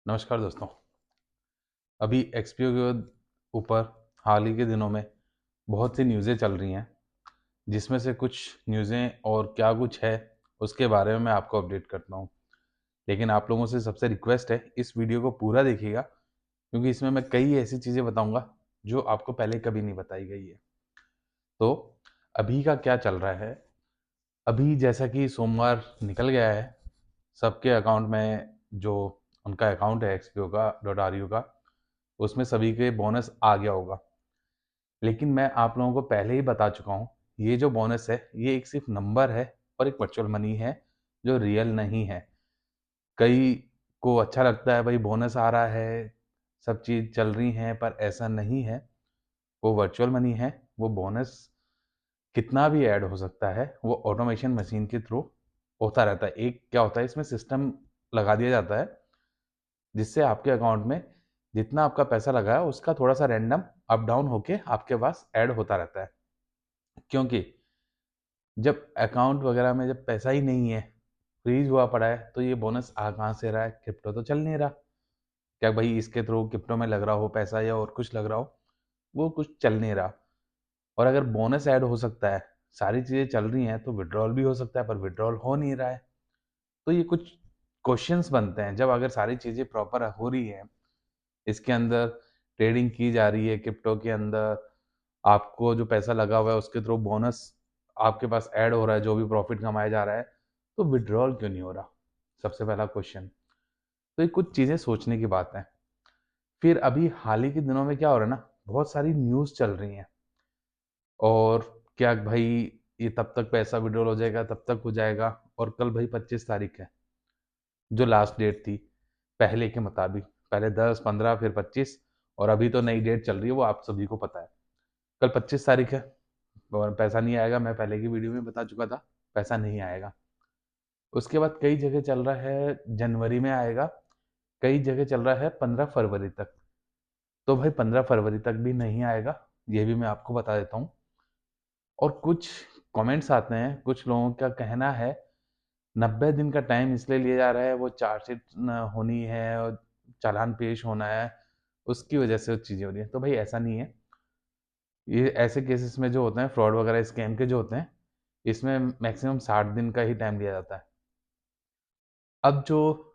नमस्कार दोस्तों। अभी एक्सपीओ के ऊपर हाल ही के दिनों में बहुत सी न्यूज़ें चल रही हैं, जिसमें से कुछ न्यूज़ें और क्या कुछ है उसके बारे में मैं आपको अपडेट करता हूँ। लेकिन आप लोगों से सबसे रिक्वेस्ट है, इस वीडियो को पूरा देखिएगा, क्योंकि इसमें मैं कई ऐसी चीज़ें बताऊँगा जो आपको पहले कभी नहीं बताई गई है। तो अभी का क्या चल रहा है? अभी जैसा कि सोमवार निकल गया है, सबके अकाउंट में जो उनका अकाउंट है एक्सपीओ का .ru का, उसमें सभी के बोनस आ गया होगा। लेकिन मैं आप लोगों को पहले ही बता चुका हूँ, ये जो बोनस है ये एक सिर्फ नंबर है और एक वर्चुअल मनी है जो रियल नहीं है। कई को अच्छा लगता है भाई बोनस आ रहा है, सब चीज़ चल रही हैं, पर ऐसा नहीं है। वो वर्चुअल मनी है। वो बोनस कितना भी ऐड हो सकता है, वो ऑटोमेशन मशीन के थ्रू होता रहता है। एक क्या होता है, इसमें सिस्टम लगा दिया जाता है जिससे आपके अकाउंट में जितना आपका पैसा लगा है उसका थोड़ा सा रैंडम अप डाउन होके आपके पास ऐड होता रहता है। क्योंकि जब अकाउंट वगैरह में जब पैसा ही नहीं है, फ्रीज हुआ पड़ा है, तो ये बोनस आ कहाँ से रहा है? क्रिप्टो तो चल नहीं रहा। क्या भाई इसके थ्रू क्रिप्टो में लग रहा हो पैसा या और कुछ लग रहा हो, वो कुछ चल नहीं रहा। और अगर बोनस ऐड हो सकता है, सारी चीज़ें चल रही हैं, तो विड्रॉल भी हो सकता है, पर विड्रॉल हो नहीं रहा है। तो ये कुछ क्वेश्चंस बनते हैं। जब अगर सारी चीज़ें प्रॉपर हो रही हैं, इसके अंदर ट्रेडिंग की जा रही है, क्रिप्टो के अंदर आपको जो पैसा लगा हुआ है उसके थ्रू बोनस आपके पास ऐड हो रहा है, जो भी प्रॉफिट कमाया जा रहा है, तो विड्रॉल क्यों नहीं हो रहा? सबसे पहला क्वेश्चन। तो ये कुछ चीज़ें सोचने की बात है। फिर अभी हाल ही के दिनों में क्या हो रहा है ना, बहुत सारी न्यूज़ चल रही हैं, और क्या भाई ये तब तक पैसा विड्रॉल हो जाएगा, तब तक हो जाएगा, और कल भाई 25 तारीख है, जो लास्ट डेट थी पहले के मुताबिक। पहले 10, 15, फिर 25, और अभी तो नई डेट चल रही है, वो आप सभी को पता है। कल 25 तारीख है और पैसा नहीं आएगा। मैं पहले की वीडियो में बता चुका था, पैसा नहीं आएगा। उसके बाद कई जगह चल रहा है जनवरी में आएगा, कई जगह चल रहा है 15 फरवरी तक। तो भाई 15 फरवरी तक भी नहीं आएगा, ये भी मैं आपको बता देता हूँ। और कुछ कमेंट्स आते हैं, कुछ लोगों का कहना है 90 दिन का टाइम इसलिए लिया जा रहा है, वो चार्जशीट होनी है और चालान पेश होना है, उसकी वजह से वो चीज़ें हो रही हैं। तो भाई ऐसा नहीं है। ये ऐसे केसेस में जो होते हैं फ्रॉड वगैरह स्कैम के जो होते हैं, इसमें मैक्सिमम 60 दिन का ही टाइम लिया जाता है। अब जो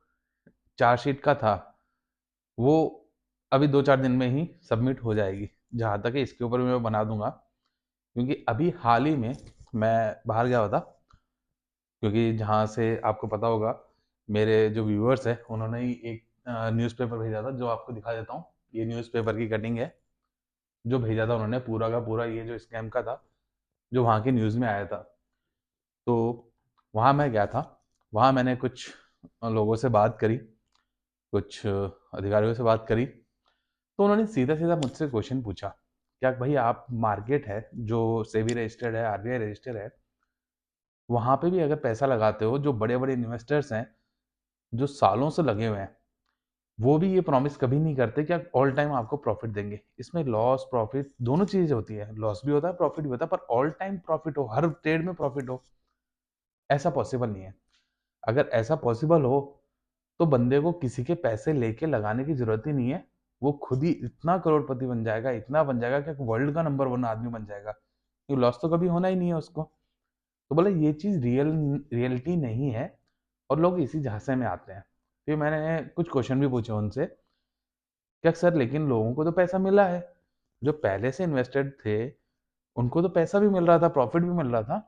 चार्जशीट का था, वो अभी 2-4 दिन में ही सबमिट हो जाएगी। जहाँ तक है इसके ऊपर भी मैं बना दूंगा, क्योंकि अभी हाल ही में मैं बाहर गया हुआ था। क्योंकि जहाँ से आपको पता होगा, मेरे जो व्यूअर्स हैं उन्होंने ही एक न्यूज़पेपर भेजा था, जो आपको दिखा देता हूँ। ये न्यूज़पेपर की कटिंग है, जो भेजा था उन्होंने पूरा का पूरा, ये जो स्कैम का था, जो वहाँ की न्यूज़ में आया था। तो वहाँ मैं गया था, वहाँ मैंने कुछ लोगों से बात करी, कुछ अधिकारियों से बात करी। तो उन्होंने सीधा-सीधा मुझसे क्वेश्चन पूछा, क्या भाई आप मार्केट है, जो सेबी रजिस्टर्ड है, आरबीआई रजिस्टर्ड है, वहाँ पे भी अगर पैसा लगाते हो, जो बड़े-बड़े इन्वेस्टर्स हैं, जो सालों से लगे हुए हैं, वो भी ये प्रॉमिस कभी नहीं करते कि ऑल टाइम आपको प्रॉफिट देंगे। इसमें लॉस, प्रॉफिट दोनों चीज़ें होती है। लॉस भी होता है, प्रॉफिट भी होता है, पर ऑल टाइम प्रॉफिट हो, हर ट्रेड में प्रॉफिट हो, ऐसा पॉसिबल नहीं है। अगर ऐसा पॉसिबल हो, तो बंदे को किसी के पैसे लेके लगाने की ज़रूरत ही नहीं है। वो खुद ही इतना करोड़पति बन जाएगा, इतना बन जाएगा कि वर्ल्ड का नंबर 1 आदमी बन जाएगा। क्योंकि लॉस तो कभी होना ही नहीं है उसको। तो बोले ये चीज़ रियलिटी नहीं है, और लोग इसी झांसे में आते हैं। फिर मैंने कुछ क्वेश्चन भी पूछे उनसे, क्या सर लेकिन लोगों को तो पैसा मिला है, जो पहले से इन्वेस्टेड थे उनको तो पैसा भी मिल रहा था, प्रॉफिट भी मिल रहा था।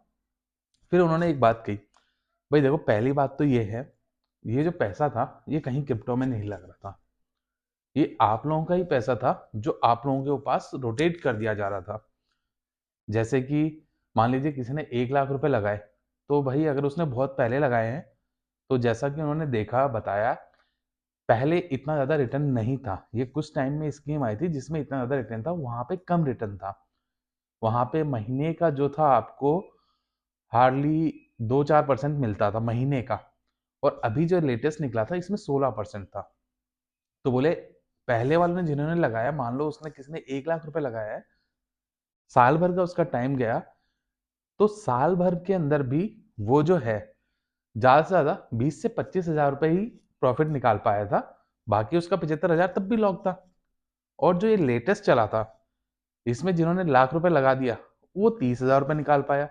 फिर उन्होंने एक बात कही, भाई देखो पहली बात तो ये है, ये जो पैसा था ये कहीं क्रिप्टो में नहीं लग रहा था, ये आप लोगों का ही पैसा था, जो आप लोगों के पास रोटेट कर दिया जा रहा था। जैसे कि मान लीजिए किसी ने 1 लाख रुपए लगाए, तो भाई अगर उसने बहुत पहले लगाए हैं, तो जैसा कि उन्होंने देखा, बताया, पहले इतना ज़्यादा रिटर्न नहीं था। ये कुछ टाइम में स्कीम आई थी जिसमें इतना ज़्यादा रिटर्न था, वहाँ पे कम रिटर्न था। वहाँ पे महीने का जो था आपको हार्डली 2-4% मिलता था महीने का, और अभी जो लेटेस्ट निकला था इसमें 16% था। तो बोले पहले वाले ने जिन्होंने लगाया, मान लो उसने किसी ने 1 लाख रुपए लगाया है, साल भर का उसका टाइम गया, तो साल भर के अंदर भी वो जो है ज़्यादा से ज़्यादा 20 से 25 हज़ार रुपए ही प्रॉफिट निकाल पाया था, बाकी उसका 75,000 तब भी लॉक था। और जो ये लेटेस्ट चला था, इसमें जिन्होंने लाख रुपए लगा दिया, वो 30,000 रुपए निकाल पाया।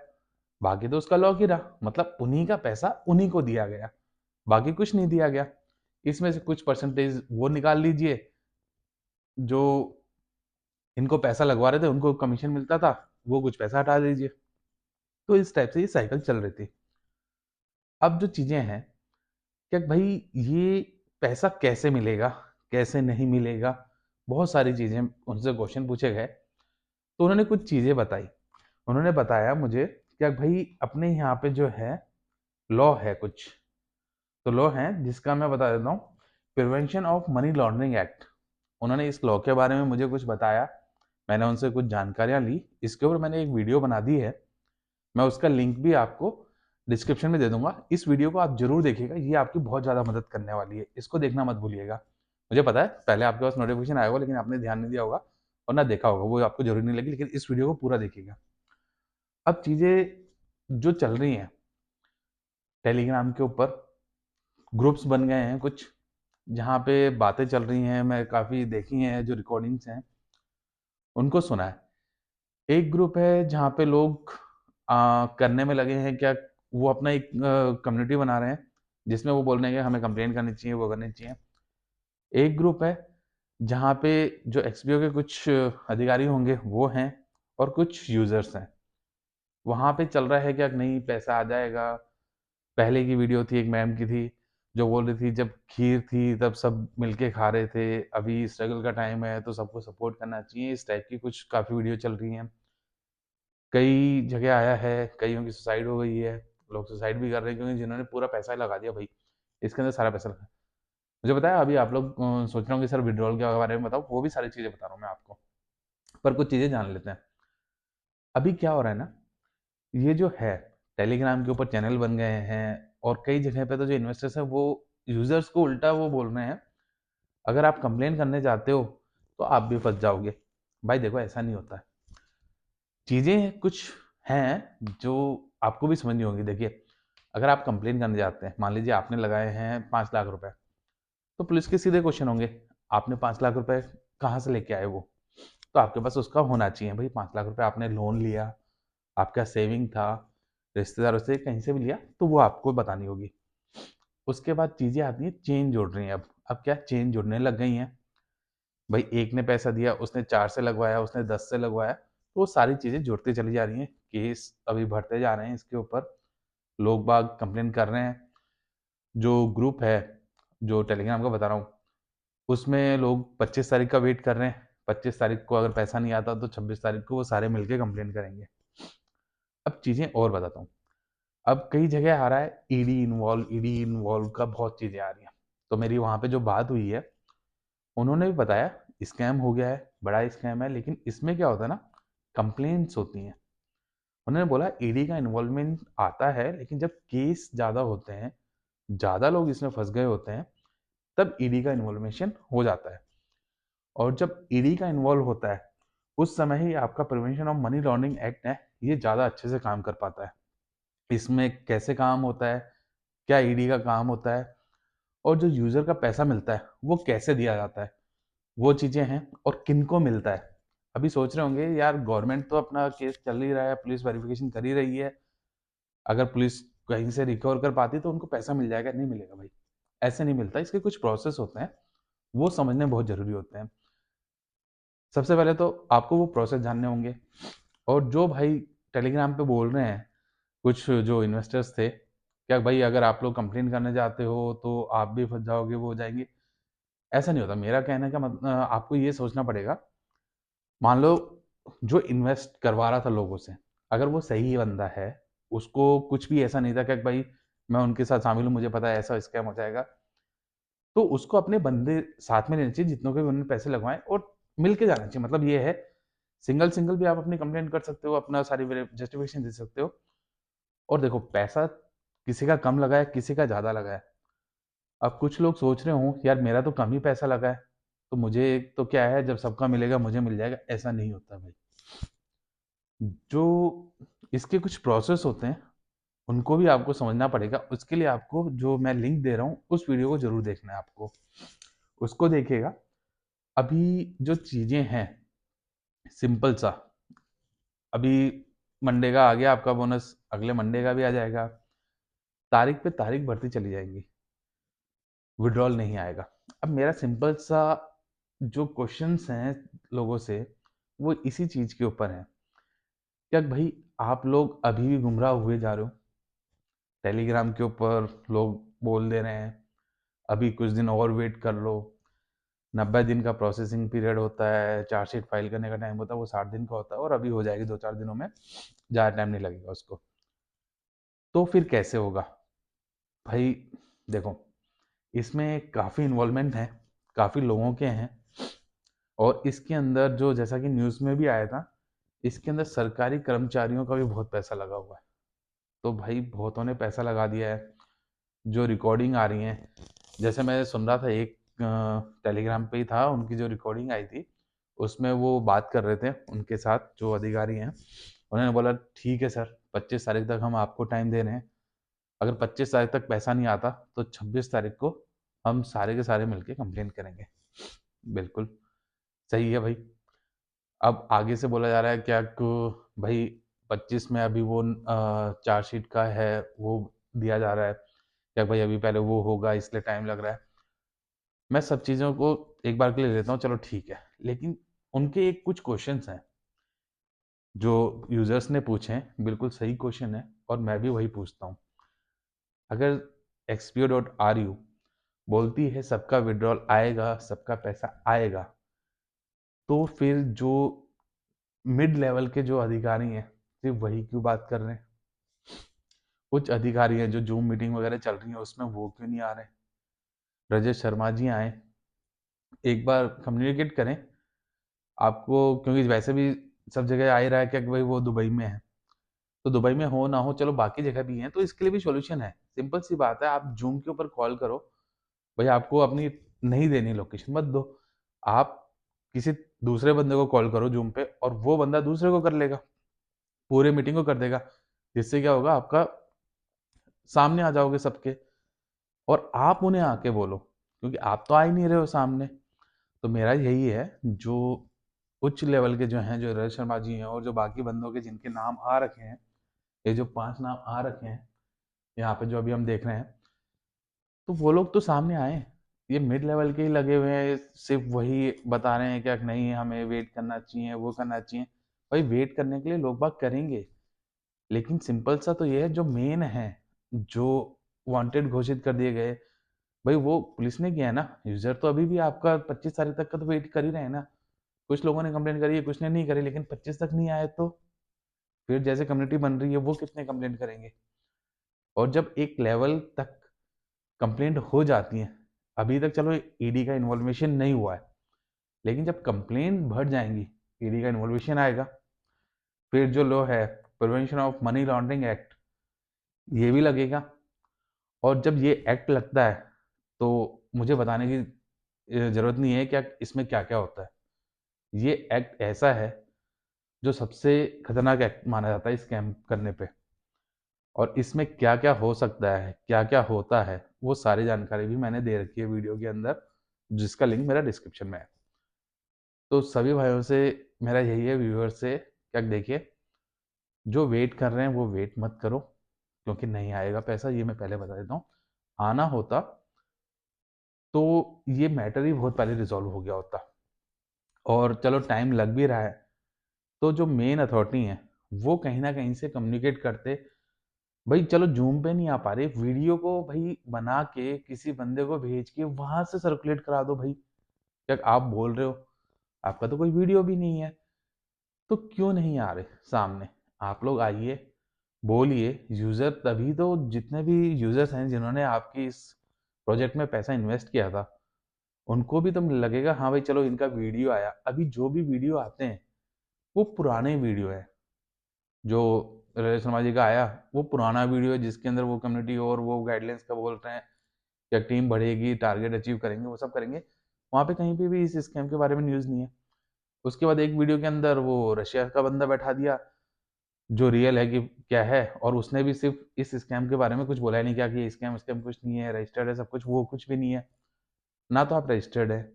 बाकी तो उसका लॉक ही रहा, मतलब उन्हीं का पैसा उन्हीं को दिया गया, बाकी कुछ नहीं दिया गया। इसमें से कुछ परसेंटेज वो निकाल लीजिए, जो इनको पैसा लगवा रहे थे उनको कमीशन मिलता था, वो कुछ पैसा हटा दीजिए। तो इस टाइप से ये साइकिल चल रही थी। अब जो चीजें हैं, क्या भाई ये पैसा कैसे मिलेगा, कैसे नहीं मिलेगा, बहुत सारी चीजें उनसे क्वेश्चन पूछे गए। तो उन्होंने कुछ चीजें बताई। उन्होंने बताया मुझे, क्या भाई अपने यहाँ पे जो है लॉ है कुछ, तो लॉ है जिसका मैं बता देता हूँ, prevention of money laundering act. उन्होंने इस लॉ के बारे में मुझे कुछ बताया, मैंने उनसे कुछ जानकारियां ली, इसके ऊपर मैंने एक वीडियो बना दी है। मैं उसका लिंक भी आपको डिस्क्रिप्शन में दे दूंगा। इस वीडियो को आप जरूर देखिएगा, ये आपकी बहुत ज़्यादा मदद करने वाली है, इसको देखना मत भूलिएगा। मुझे पता है पहले आपके पास नोटिफिकेशन आया होगा, लेकिन आपने ध्यान नहीं दिया होगा और ना देखा होगा, वो आपको जरूरी नहीं लगी, लेकिन इस वीडियो को पूरा देखिएगा। अब चीज़ें जो चल रही हैं, टेलीग्राम के ऊपर ग्रुप्स बन गए हैं कुछ, जहाँ पे बातें चल रही हैं, मैं काफ़ी देखी हैं, जो रिकॉर्डिंग्स हैं उनको सुना है। एक ग्रुप है जहाँ पे लोग करने में लगे हैं क्या, वो अपना एक कम्युनिटी बना रहे हैं जिसमें वो बोल रहे हैं कि हमें कंप्लेन करनी चाहिए, वो करनी चाहिए। एक ग्रुप है जहाँ पे जो एक्सबीओ के कुछ अधिकारी होंगे वो हैं, और कुछ यूजर्स हैं। वहाँ पे चल रहा है क्या, नहीं पैसा आ जाएगा। पहले की वीडियो थी, एक मैम की थी जो बोल रही थी जब खीर थी तब सब मिलके खा रहे थे, अभी स्ट्रगल का टाइम है तो सबको सपोर्ट करना चाहिए। इस टाइप की कुछ काफ़ी वीडियो चल रही हैं। कई जगह आया है, कईयों की सुसाइड हो गई है, लोग सुसाइड भी कर रहे हैं क्योंकि जिन्होंने पूरा पैसा लगा दिया भाई, इसके अंदर सारा पैसा लगा। मुझे पता है अभी आप लोग सोच रहे होंगे सर विड्रॉल के बारे में बताओ, वो भी सारी चीज़ें बता रहा हूँ मैं आपको, पर कुछ चीज़ें जान लेते हैं। अभी क्या हो रहा है ना, ये जो है टेलीग्राम के ऊपर चैनल बन गए हैं, और कई जगह पे तो जो इन्वेस्टर्स हैं वो यूजर्स को उल्टा वो बोल रहे हैं, अगर आप कंप्लेन करने जाते हो तो आप भी फंस जाओगे। भाई देखो ऐसा नहीं होता है, चीज़ें कुछ हैं जो आपको भी समझनी होगी। देखिए, अगर आप कंप्लेन करने जाते हैं, मान लीजिए आपने लगाए हैं 5 लाख रुपए, तो पुलिस के सीधे क्वेश्चन होंगे, आपने 5 लाख रुपए कहाँ से लेके आए वो, तो आपके पास उसका होना चाहिए भाई। 5 लाख रुपए आपने लोन लिया, आपका सेविंग था, रिश्तेदारों से कहीं से भी लिया, तो वो आपको बतानी होगी। उसके बाद चीज़ें आती हैं, चेन जोड़ रही हैं। अब क्या चेन जुड़ने लग गई हैं, भाई एक ने पैसा दिया, उसने 4 से लगवाया, उसने 10 से लगवाया, तो वो सारी चीज़ें जुड़ती चली जा रही हैं। केस अभी बढ़ते जा रहे हैं इसके ऊपर, लोग बाग कंप्लेन कर रहे हैं। जो ग्रुप है, जो टेलीग्राम का बता रहा हूँ, उसमें लोग 25 तारीख का वेट कर रहे हैं। 25 तारीख को अगर पैसा नहीं आता तो 26 तारीख को वो सारे मिलके कंप्लेन करेंगे। अब चीज़ें और बताता हूँ, अब कई जगह आ रहा है ईडी इन्वॉल्व का, बहुत चीज़ें आ रही हैं। तो मेरी वहाँ पे जो बात हुई है, उन्होंने भी बताया स्कैम हो गया है, बड़ा स्कैम है, लेकिन इसमें क्या होता है ना, कंप्लेंट्स होती हैं। उन्होंने बोला ईडी का इन्वॉल्वमेंट आता है, लेकिन जब केस ज़्यादा होते हैं, ज़्यादा लोग इसमें फंस गए होते हैं, तब ईडी का इन्वॉल्वेशन हो जाता है। और जब ईडी का इन्वॉल्व होता है, उस समय ही आपका prevention of money laundering act है, ये ज़्यादा अच्छे से काम कर पाता है। इसमें कैसे काम होता है, क्या ईडी का काम होता है, और जो यूज़र का पैसा मिलता है वो कैसे दिया जाता है, वो चीज़ें हैं, और किनको मिलता है। अभी सोच रहे होंगे यार गवर्नमेंट तो अपना केस चल ही रहा है, पुलिस वेरिफिकेशन कर ही रही है, अगर पुलिस कहीं से रिकवर कर पाती तो उनको पैसा मिल जाएगा। नहीं मिलेगा भाई, ऐसे नहीं मिलता, इसके कुछ प्रोसेस होते हैं, वो समझने बहुत जरूरी होते हैं। सबसे पहले तो आपको वो प्रोसेस जानने होंगे। और जो भाई टेलीग्राम पे बोल रहे हैं कुछ जो इन्वेस्टर्स थे, क्या भाई अगर आप लोग कंप्लेन करने जाते हो तो आप भी फंस जाओगे, वो हो जाएंगे, ऐसा नहीं होता। मेरा कहने का मतलब आपको ये सोचना पड़ेगा, मान लो जो इन्वेस्ट करवा रहा था लोगों से, अगर वो सही बंदा है, उसको कुछ भी ऐसा नहीं था कि भाई मैं उनके साथ शामिल हूँ, मुझे पता है ऐसा स्कैम हो जाएगा, तो उसको अपने बंदे साथ में लेने चाहिए जितनों के भी उन्होंने पैसे लगवाए, और मिल के जाना चाहिए। मतलब ये है, सिंगल सिंगल भी आप अपनी कंप्लेंट कर सकते हो, अपना सारी जस्टिफिकेशन दे सकते हो। और देखो पैसा किसी का कम लगा है, किसी का ज़्यादा लगा है। अब कुछ लोग सोच रहे हो यार मेरा तो कम ही पैसा लगा है, तो मुझे तो क्या है, जब सबका मिलेगा मुझे मिल जाएगा, ऐसा नहीं होता भाई। जो इसके कुछ प्रोसेस होते हैं, उनको भी आपको समझना पड़ेगा। उसके लिए आपको जो मैं लिंक दे रहा हूँ, उस वीडियो को जरूर देखना है आपको। उसको देखिएगा। अभी जो चीज़ें हैं सिंपल सा, अभी मंडे का आ गया आपका बोनस, अगले मंडे का भी आ जाएगा, तारीख पे तारीख बढ़ती चली जाएंगी, विड्रॉल नहीं आएगा। अब मेरा सिंपल सा जो क्वेश्चंस हैं लोगों से, वो इसी चीज़ के ऊपर है। क्या भाई आप लोग अभी भी गुमराह हुए जा रहे हो? टेलीग्राम के ऊपर लोग बोल दे रहे हैं अभी कुछ दिन और वेट कर लो, 90 दिन का प्रोसेसिंग पीरियड होता है, चार्जशीट फाइल करने का टाइम होता है वो 60 दिन का होता है, और अभी हो जाएगी 2-4 दिनों में, ज़्यादा टाइम नहीं लगेगा उसको। तो फिर कैसे होगा भाई? देखो, इसमें काफ़ी इन्वॉल्वमेंट है, काफ़ी लोगों के हैं, और इसके अंदर जो जैसा कि न्यूज़ में भी आया था, इसके अंदर सरकारी कर्मचारियों का भी बहुत पैसा लगा हुआ है। तो भाई बहुतों ने पैसा लगा दिया है। जो रिकॉर्डिंग आ रही है, जैसे मैं सुन रहा था, एक टेलीग्राम पे ही था, उनकी जो रिकॉर्डिंग आई थी उसमें वो बात कर रहे थे उनके साथ जो अधिकारी हैं। उन्होंने बोला ठीक है सर, 25 तारीख तक हम आपको टाइम दे रहे हैं, अगर 25 तारीख तक पैसा नहीं आता तो 26 तारीख को हम सारे के सारे मिलके कंप्लेन करेंगे। बिल्कुल सही है भाई। अब आगे से बोला जा रहा है क्या कि भाई 25 में अभी वो चार्जशीट का है वो दिया जा रहा है, क्या भाई अभी पहले वो होगा इसलिए टाइम लग रहा है। मैं सब चीज़ों को एक बार के लिए लेता हूँ, चलो ठीक है, लेकिन उनके एक कुछ क्वेश्चंस हैं जो यूजर्स ने पूछे हैं, बिल्कुल सही क्वेश्चन है, और मैं भी वही पूछता हूँ। अगर XPO.RU बोलती है सबका विड्रॉल आएगा, सबका पैसा आएगा, तो फिर जो मिड लेवल के जो अधिकारी हैं सिर्फ वही क्यों बात कर रहे हैं? कुछ अधिकारी हैं जो जूम मीटिंग वगैरह चल रही है उसमें, वो क्यों नहीं आ रहे? रजत शर्मा जी आए, एक बार कम्युनिकेट करें आपको, क्योंकि वैसे भी सब जगह आ ही रहा है कि भाई वो दुबई में है, तो दुबई में हो ना हो, चलो बाकी जगह भी है, तो इसके लिए भी सॉल्यूशन है। सिंपल सी बात है, आप जूम के ऊपर कॉल करो, भाई आपको अपनी नहीं देनी लोकेशन मत दो, आप किसी दूसरे बंदे को कॉल करो जूम पे, और वो बंदा दूसरे को कर लेगा, पूरे मीटिंग को कर देगा, जिससे क्या होगा, आपका सामने आ जाओगे सबके, और आप उन्हें आके बोलो, क्योंकि आप तो आ ही नहीं रहे हो सामने। तो मेरा यही है, जो उच्च लेवल के जो हैं, जो रजत शर्मा जी हैं, और जो बाकी बंदों के जिनके नाम आ रखे हैं, ये जो 5 नाम आ रखे हैं यहाँ पे जो अभी हम देख रहे हैं, तो वो लोग तो सामने आए। ये मिड लेवल के ही लगे हुए हैं, सिर्फ वही बता रहे हैं क्या नहीं हमें वेट करना चाहिए, वो करना चाहिए। भाई वेट करने के लिए लोग बाग करेंगे, लेकिन सिंपल सा तो ये है, जो मेन है, जो वांटेड घोषित कर दिए गए, भाई वो पुलिस ने किया है ना। यूजर तो अभी भी आपका 25 तारीख तक का तो वेट कर ही रहे हैं ना। कुछ लोगों ने कंप्लेंट करी है, कुछ ने नहीं करी, लेकिन 25 तक नहीं आए तो फिर जैसे कम्युनिटी बन रही है वो कितने कंप्लेंट करेंगे? और जब एक लेवल तक कंप्लेंट हो जाती है, अभी तक चलो ईडी का इन्वॉल्वेशन नहीं हुआ है, लेकिन जब कंप्लेंट बढ़ जाएंगी, ईडी का इन्वॉल्वेशन आएगा, फिर जो लॉ है prevention of money laundering act, ये भी लगेगा। और जब ये एक्ट लगता है तो मुझे बताने की जरूरत नहीं है क्या इसमें क्या क्या होता है। ये एक्ट ऐसा है जो सबसे खतरनाक एक्ट माना जाता है स्कैम करने पे, और इसमें क्या क्या हो सकता है, क्या क्या होता है, वो सारी जानकारी भी मैंने दे रखी है वीडियो के अंदर, जिसका लिंक मेरा डिस्क्रिप्शन में है। तो सभी भाइयों से मेरा यही है, व्यूअर्स से, क्या देखिए, जो वेट कर रहे हैं वो वेट मत करो, क्योंकि नहीं आएगा पैसा, ये मैं पहले बता देता हूँ। आना होता तो ये मैटर ही बहुत पहले रिजॉल्व हो गया होता, और चलो टाइम लग भी रहा है, तो जो मेन अथॉरिटी है वो कहीं ना कहीं से कम्युनिकेट करते। भाई चलो जूम पे नहीं आ पा रहे, वीडियो को भाई बना के किसी बंदे को भेज के वहां से सर्कुलेट करा दो भाई। क्या आप बोल रहे हो आपका तो कोई वीडियो भी नहीं है, तो क्यों नहीं आ रहे सामने? आप लोग आइए, बोलिए। यूजर तभी तो, जितने भी यूजर्स हैं जिन्होंने आपकी इस प्रोजेक्ट में पैसा इन्वेस्ट किया था, उनको भी तो लगेगा हाँ भाई चलो इनका वीडियो आया। अभी जो भी वीडियो आते हैं वो पुराने वीडियो है। जो रजत शर्मा जी का आया वो पुराना वीडियो है, जिसके अंदर वो कम्युनिटी और वो गाइडलाइंस का बोल रहे हैं, या टीम बढ़ेगी, टारगेट अचीव करेंगे, वो सब करेंगे। वहाँ पे कहीं पे भी इस स्कैम के बारे में न्यूज़ नहीं है। उसके बाद एक वीडियो के अंदर वो रशिया का बंदा बैठा दिया, जो रियल है कि क्या है, और उसने भी सिर्फ इस स्कैम के बारे में कुछ बोला ही नहीं, क्या कि स्कैम स्कैम कुछ नहीं है, रजिस्टर्ड है सब कुछ, वो कुछ भी नहीं है ना तो आप रजिस्टर्ड है,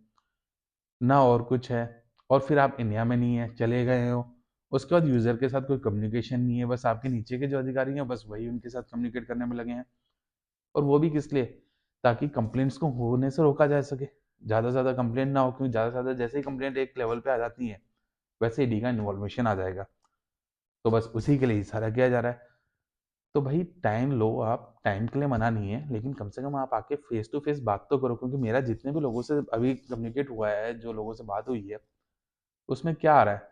ना और कुछ है, और फिर आप इंडिया में नहीं है, चले गए हो। उसके बाद यूज़र के साथ कोई कम्युनिकेशन नहीं है, बस आपके नीचे के जो अधिकारी हैं बस वही उनके साथ कम्युनिकेट करने में लगे हैं। और वो भी किस लिए? ताकि कंप्लेंट्स को होने से रोका जा सके। ज़्यादा से ज़्यादा कंप्लेंट ना हो, क्योंकि ज़्यादा से ज़्यादा जैसे ही कंप्लेंट एक लेवल पे आ जाती है, वैसे ईडी का इन्वॉल्वेशन आ जाएगा। तो बस उसी के लिए ही सारा किया जा रहा है। तो भाई टाइम लो आप, टाइम के लिए मना नहीं है, लेकिन कम से कम आप आके फेस टू फेस बात तो करो, क्योंकि मेरा जितने भी लोगों से अभी कम्युनिकेट हुआ है, जो लोगों से बात हुई है, उसमें क्या आ रहा है?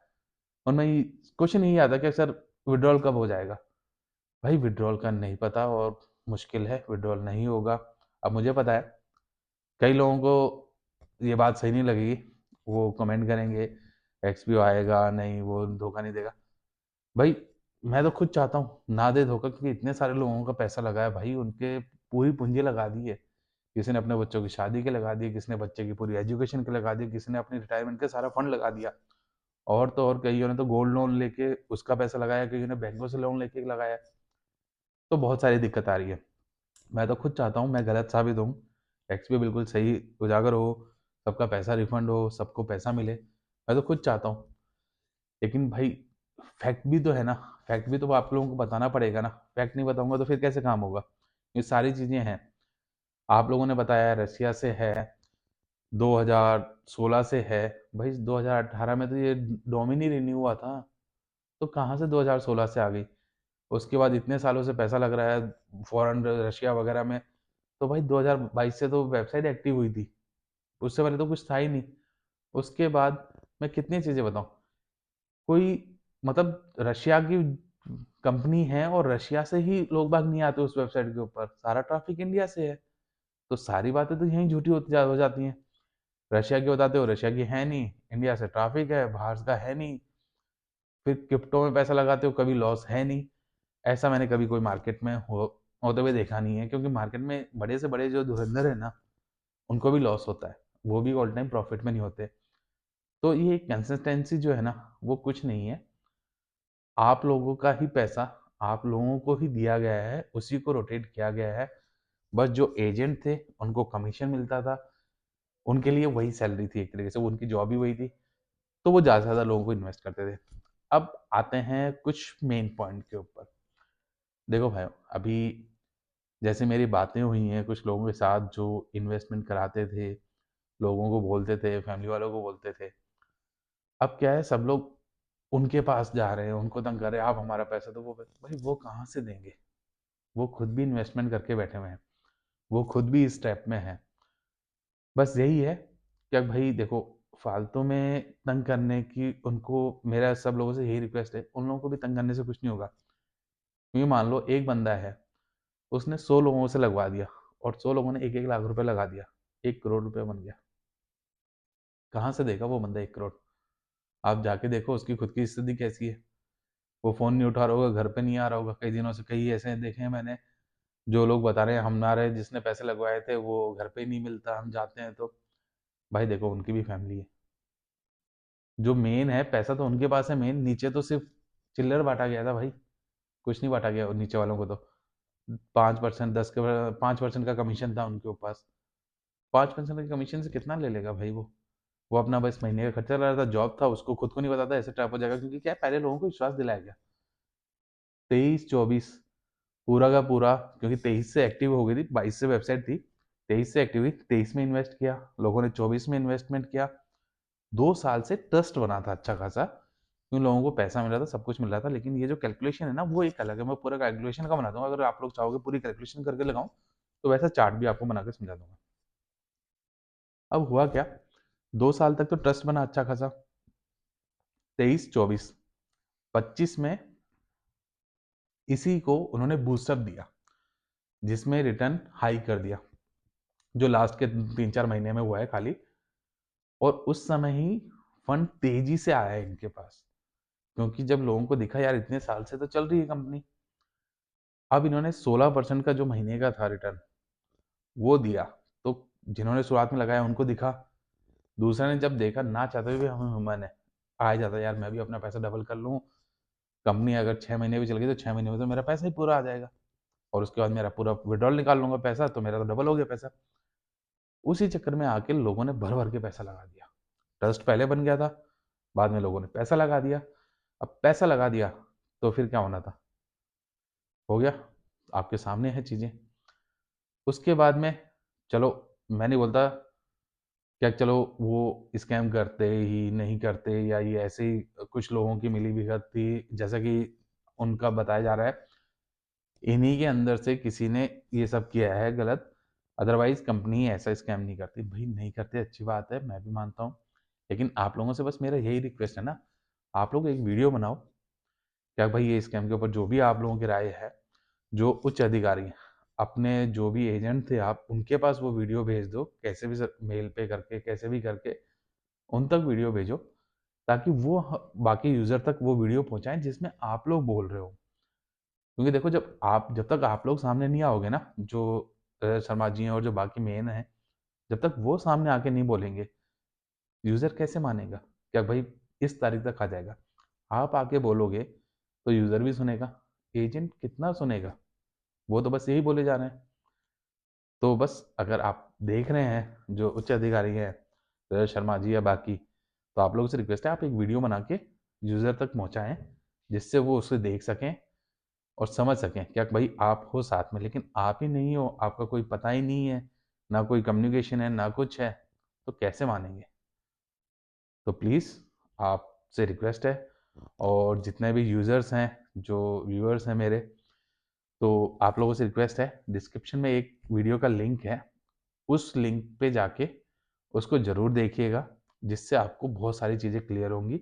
उनमें क्वेश्चन यही आता है कि सर विड्रॉल कब हो जाएगा? भाई विड्रॉल का नहीं पता और मुश्किल है, विड्रॉल नहीं होगा। अब मुझे पता है कई लोगों को ये बात सही नहीं लगेगी, वो कमेंट करेंगे एक्सपीओ आएगा नहीं, वो धोखा नहीं देगा। भाई मैं तो खुद चाहता हूँ ना दे धोखा, क्योंकि इतने सारे लोगों का पैसा लगा है भाई, उनके पूरी पूंजी लगा दी है। किसी ने अपने बच्चों की शादी के लगा दी, किसी ने बच्चे की पूरी एजुकेशन के लगा दी, किसी ने अपनी रिटायरमेंट के सारा फंड लगा दिया। और तो और कईयों ने तो गोल्ड लोन लेके उसका पैसा लगाया, कईयों ने बैंकों से लोन लेके लगाया। तो बहुत सारी दिक्कत आ रही है। मैं तो खुद चाहता हूँ मैं गलत साबित हूँ, एक्सपी बिल्कुल सही उजागर हो, सबका पैसा रिफंड हो, सबको पैसा मिले। मैं तो खुद चाहता हूँ, लेकिन भाई फैक्ट भी तो है ना, फैक्ट भी तो आप लोगों को बताना पड़ेगा ना। फैक्ट नहीं बताऊंगा तो फिर कैसे काम होगा? ये सारी चीज़ें हैं। आप लोगों ने बताया रशिया से है, 2016 से है। भाई 2018 में तो ये डोमिन ही रिन्यू हुआ था, तो कहाँ से 2016 से आ गई? उसके बाद इतने सालों से पैसा लग रहा है फॉरेन रशिया वगैरह में। तो भाई 2022 से तो वेबसाइट एक्टिव हुई थी, उससे पहले तो कुछ था ही नहीं। उसके बाद मैं कितनी चीज़ें बताऊँ, कोई मतलब रशिया की कंपनी है और रशिया से ही लोग बाग नहीं आते उस वेबसाइट के ऊपर, सारा ट्रैफिक इंडिया से है। तो सारी बातें तो यहीं झूठी हो जाती हैं। रशिया की बताते हो, रशिया की है नहीं, इंडिया से ट्रैफिक है, बाहर का है नहीं। फिर क्रिप्टो में पैसा लगाते हो, कभी लॉस है नहीं। ऐसा मैंने कभी कोई मार्केट में होते हुए देखा नहीं है, क्योंकि मार्केट में बड़े से बड़े जो धुरंधर है ना, उनको भी लॉस होता है, वो भी ऑल टाइम प्रॉफिट में नहीं होते। तो ये कंसिस्टेंसी जो है ना, वो कुछ नहीं है। आप लोगों का ही पैसा आप लोगों को ही दिया गया है, उसी को रोटेट किया गया है। बस जो एजेंट थे उनको कमीशन मिलता था, उनके लिए वही सैलरी थी, एक तरीके से वो उनकी जॉब ही वही थी। तो वो ज़्यादा से ज़्यादा लोगों को इन्वेस्ट करते थे। अब आते हैं कुछ मेन पॉइंट के ऊपर। देखो भाई, अभी जैसे मेरी बातें हुई हैं कुछ लोगों के साथ जो इन्वेस्टमेंट कराते थे, लोगों को बोलते थे, फैमिली वालों को बोलते थे। अब क्या है, सब लोग उनके पास जा रहे हैं, उनको तंग कर रहे हैं, आप हमारा पैसा दो, वो भाई वो कहाँ से देंगे? वो खुद भी इन्वेस्टमेंट करके बैठे हुए हैं, वो खुद भी इस स्टेप में है। बस यही है कि भाई देखो, फालतू में तंग करने की उनको, मेरा सब लोगों से यही रिक्वेस्ट है, उन लोगों को भी तंग करने से कुछ नहीं होगा। क्योंकि मान लो एक बंदा है, उसने 100 लोगों से लगवा दिया, और 100 लोगों ने 1-1 लाख रुपए लगा दिया, 1 करोड़ रुपए बन गया। कहाँ से देगा वो बंदा 1 करोड़? आप जाके देखो उसकी खुद की स्थिति कैसी है। वो फोन नहीं उठा रहा होगा, घर पे नहीं आ रहा होगा कई दिनों से। कई ऐसे देखे हैं मैंने, जो लोग बता रहे हैं हमारे जिसने पैसे लगवाए थे वो घर पे ही नहीं मिलता, हम जाते हैं तो। भाई देखो उनकी भी फैमिली है। जो मेन है पैसा तो उनके पास है, मेन नीचे तो सिर्फ चिल्लर बांटा गया था भाई, कुछ नहीं बांटा गया नीचे वालों को तो। 5%, 5% का कमीशन था उनके पास। 5% के कमीशन से कितना ले लेगा भाई वो अपना बस महीने का खर्चा ला रहा था, जॉब था, उसको खुद को नहीं पता था ऐसे ट्रैप हो जाएगा। क्योंकि क्या है, पहले लोगों को विश्वास दिलाया गया। 23-24 पूरा का पूरा, क्योंकि 23 से एक्टिव हो गई थी, 22 से वेबसाइट थी, 23 से एक्टिव हुई, 23 में इन्वेस्ट किया लोगों ने, 24 में इन्वेस्टमेंट किया। 2 साल से ट्रस्ट बना था अच्छा खासा, क्योंकि लोगों को पैसा मिल रहा था, सब कुछ मिल रहा था। लेकिन ये जो कैलकुलेशन है ना, वो एक अलग है। मैं पूरा कैलकुलेशन का बना दूंगा, अगर आप लोग चाहोगे पूरी कैलकुलेशन करके लगाऊं तो वैसा चार्ट भी आपको बना के समझा दूंगा। अब हुआ क्या, 2 साल तक तो ट्रस्ट बना अच्छा खासा, 23-24, 25 में इसी को उन्होंने बूस्टअप दिया, जिसमें रिटर्न हाई कर दिया, जो लास्ट के 3-4 महीने में हुआ है खाली। और उस समय ही फंड तेजी से आया है इनके पास, क्योंकि जब लोगों को दिखा यार इतने साल से तो चल रही है कंपनी। अब इन्होंने 16% का जो महीने का था रिटर्न वो दिया। तो जिन्होंने शुरुआत में लगाया उनको दिखा, दूसरे ने जब देखा, ना चाहते हुए भी हमें हिम्मत है, आ जाता यार मैं भी अपना पैसा डबल कर लूँ। कंपनी अगर 6 महीने भी चल गई तो 6 महीने में तो मेरा पैसा ही पूरा आ जाएगा, और उसके बाद मेरा पूरा विड्रॉल निकाल लूंगा पैसा, तो मेरा तो डबल हो गया पैसा। उसी चक्कर में आके लोगों ने भर-भर के पैसा लगा दिया। ट्रस्ट पहले बन गया था, बाद में लोगों ने पैसा लगा दिया। अब पैसा लगा दिया, तो फिर क्या होना था? हो गया, आपके सामने है चीज़ें। उसके बाद में चलो, मैं नहीं बोलता क्या चलो वो स्कैम करते ही नहीं करते, या ये ऐसे ही कुछ लोगों की मिली-भगत थी, जैसा कि उनका बताया जा रहा है, इन्हीं के अंदर से किसी ने ये सब किया है गलत, अदरवाइज़ कंपनी ऐसा स्कैम नहीं करती। भई नहीं करते, अच्छी बात है, मैं भी मानता हूँ। लेकिन आप लोगों से बस मेरा यही रिक्वेस्ट है ना, आप लोग एक वीडियो बनाओ, क्या भाई ये स्कैम के ऊपर जो भी आप लोगों की राय है, जो उच्च अधिकारी हैं, अपने जो भी एजेंट थे आप उनके पास वो वीडियो भेज दो, कैसे भी मेल पे करके, कैसे भी करके उन तक वीडियो भेजो, ताकि वो बाकी यूजर तक वो वीडियो पहुंचाएं जिसमें आप लोग बोल रहे हो। क्योंकि देखो, जब तक आप लोग सामने नहीं आओगे ना, जो शर्मा जी हैं और जो बाकी मेन है, जब तक वो सामने आके नहीं बोलेंगे, यूजर कैसे मानेगा? क्या भाई इस तारीख तक आ जाएगा? आप आके बोलोगे तो यूजर भी सुनेगा, एजेंट कितना सुनेगा? वो तो बस यही बोले जा रहे हैं। तो बस अगर आप देख रहे हैं जो उच्च अधिकारी हैं, रजत शर्मा जी या बाकी, तो आप लोगों से रिक्वेस्ट है, आप एक वीडियो बना के यूज़र तक पहुंचाएं, जिससे वो उसे देख सकें और समझ सकें क्या भाई आप हो साथ में, लेकिन आप ही नहीं हो, आपका कोई पता ही नहीं है, ना कोई कम्युनिकेशन है, ना कुछ है, तो कैसे मानेंगे? तो प्लीज़ आपसे रिक्वेस्ट है, और जितने भी यूज़र्स हैं, जो व्यूअर्स हैं मेरे, तो आप लोगों से रिक्वेस्ट है, डिस्क्रिप्शन में एक वीडियो का लिंक है, उस लिंक पे जाके उसको ज़रूर देखिएगा, जिससे आपको बहुत सारी चीज़ें क्लियर होंगी।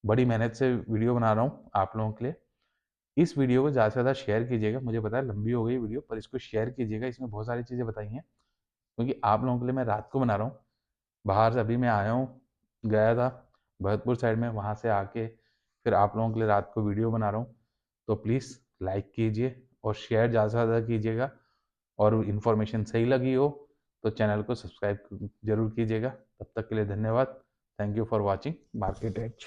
बड़ी मेहनत से वीडियो बना रहा हूँ आप लोगों के लिए। इस वीडियो को ज़्यादा से ज़्यादा शेयर कीजिएगा, मुझे पता है लंबी हो गई वीडियो, पर इसको शेयर कीजिएगा, इसमें बहुत सारी चीज़ें बताई हैं, क्योंकि आप लोगों के लिए मैं रात को बना रहा हूँ। बाहर से अभी मैं आया हूँ, गया था भरतपुर साइड में, वहाँ से आके फिर आप लोगों के लिए रात को वीडियो बना रहा हूँ। तो प्लीज़ लाइक कीजिए और शेयर ज़्यादा से ज़्यादा कीजिएगा, और इन्फॉर्मेशन सही लगी हो तो चैनल को सब्सक्राइब ज़रूर कीजिएगा। तब तक के लिए धन्यवाद। Thank you for watching market as.